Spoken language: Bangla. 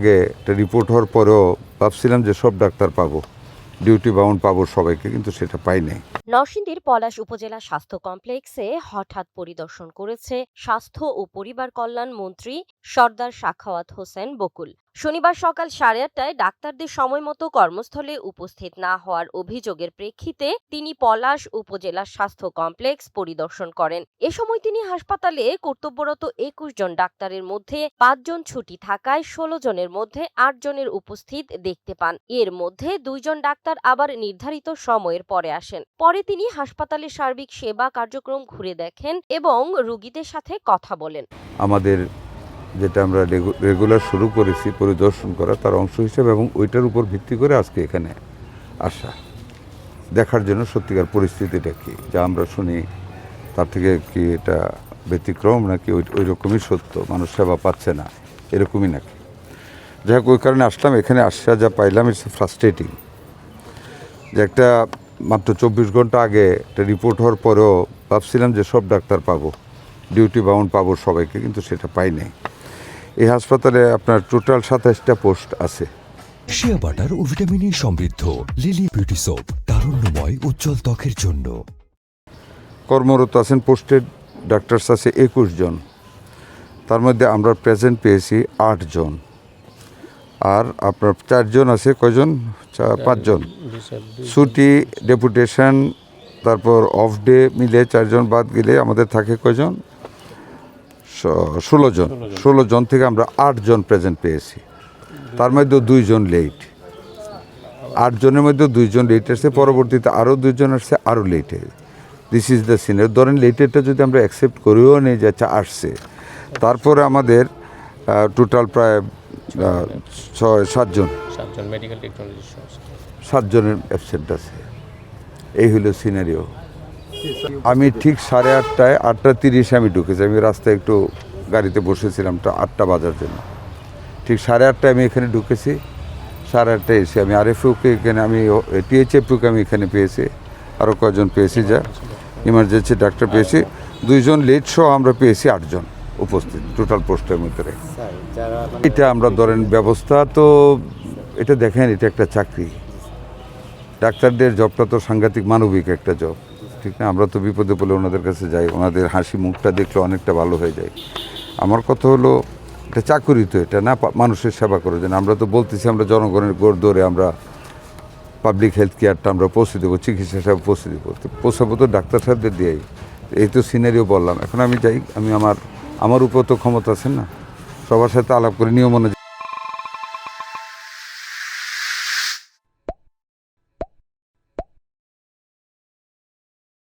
আগে একটা রিপোর্ট হওয়ার পরেও ভাবছিলাম যে সব ডাক্তার পাবো, ডিউটি বাউন্ড পাবো সবাইকে, কিন্তু সেটা পাই নাই। নরসিংদীর পলাশ উপজেলা স্বাস্থ্য কমপ্লেক্সে হঠাৎ পরিদর্শন করেছে স্বাস্থ্য ও পরিবার কল্যাণ মন্ত্রী সর্দার সাখাওয়াত হোসেন বকুল। শনিবার সকাল 8:30টায় ডাক্তারদের সময়মতো কর্মস্থলে উপস্থিত না হওয়ার অভিযোগের প্রেক্ষিতে তিনি পলাশ উপজেলা স্বাস্থ্য কমপ্লেক্স পরিদর্শন করেন। এ সময় তিনি হাসপাতালে কর্তব্যরত 21 জন ডাক্তারের মধ্যে 5 জন ছুটি থাকায় 16 জনের মধ্যে 8 জনের উপস্থিত দেখতে পান। এর মধ্যে 2 জন ডাক্তার আবার নির্ধারিত সময়ের পরে আসেন। পরে তিনি হাসপাতালের সার্বিক সেবা কার্যক্রম ঘুরে দেখেন এবং রোগীদের সাথে কথা বলেন। আমাদের যেটা আমরা রেগুলার শুরু করেছি পরিদর্শন করা, তার অংশ হিসেবে এবং ওইটার উপর ভিত্তি করে আজকে এখানে আসা, দেখার জন্য সত্যিকার পরিস্থিতিটা কি, যা আমরা শুনি তার থেকে কি এটা ব্যতিক্রম নাকি ওই রকমই সত্য, মানুষ সেবা পাচ্ছে না এরকমই নাকি। যাই হোক, ওই কারণে আসলাম। এখানে আসা যা পাইলাম ইটস ফ্রাস্ট্রেটিং, যে একটা মাত্র 24 ঘন্টা আগে একটা রিপোর্ট হওয়ার পরেও ভাবছিলাম যে সব ডাক্তার পাবো, ডিউটি বাউন্ড পাবো সবাইকে, কিন্তু সেটা পাই নাই। এই হাসপাতালে আপনার টোটাল 27টা পোস্ট আছে। শিয়া বাটার ও ভিটামিন সমৃদ্ধ লিলি বিউটি সোপ, তারুণ্যময় উজ্জ্বল ত্বকের জন্য। কর্মরত আছেন পোস্টেড ডাক্তারস আছে 21 জন, তার মধ্যে আমরা প্রেজেন্ট পেয়েছি 8 জন, আর আপনার 4 জন আছে, কয়জন? 5 জন ছুটি, ডেপুটেশন, তারপর অফ ডে মিলে 4 জন বাদ গেলে আমাদের থাকে কয়জন? 16 জন। 16 জন থেকে আমরা 8 জন প্রেজেন্ট পেয়েছি, তার মধ্যে 2 জন লেট। 8 জনের মধ্যে 2 জন লেট আসছে, পরবর্তীতে আরও 2 জন আসছে আরও লেটে। This is the senior. ধরেন লেটেরটা যদি আমরা অ্যাকসেপ্ট করেও নিয়ে যাচ্ছি আসছে, তারপরে আমাদের টোটাল প্রায় 7 জন মেডিকেল টেকনোলজি 7 জনের অ্যাবসেন্ট আছে। এই হলো সিনারিও। আমি ঠিক 8:30টায় 8:30 আমি ঢুকেছি। আমি রাস্তায় একটু গাড়িতে বসেছিলাম 8টা বাজার জন্য। ঠিক 8:30টায় আমি এখানে ঢুকেছি। 8:30টায় এসে আমি আরএফওকে এখানে, আমি টিএইচএফকে আমি এখানে পেয়েছি, আরও কয়েকজন পেয়েছি, যা ইমার্জেন্সি ডাক্তার পেয়েছি। 2 জন লেট সহ আমরা পেয়েছি 8 জন উপস্থিত টোটাল পোস্টের মধ্যে। এটা আমরা ধরেন ব্যবস্থা তো, এটা দেখেন, এটা একটা চাকরি। ডাক্তারদের জবটা তো সাংঘাতিক মানবিক একটা জব, ঠিক না? আমরা তো বিপদে পড়লে ওনাদের কাছে যাই, ওনাদের হাসি মুখটা দেখলে অনেকটা ভালো হয়ে যায়। আমার কথা হলো, এটা চাকুরি তো, এটা না মানুষের সেবা করে যেন। আমরা তো বলতেছি আমরা জনগণের গোড় ধরে আমরা পাবলিক হেলথ কেয়ারটা আমরা পৌঁছে দেবো, চিকিৎসা সেবা পৌঁছে দেবো, পৌঁছাবো তো ডাক্তার সাহেবদের দিয়েই। এই তো সিনারিও বললাম। এখন আমি যাই, আমি আমার উপর তো ক্ষমতা আছেন না, সবার সাথে আলাপ করে নিয়ম অনুযায়ী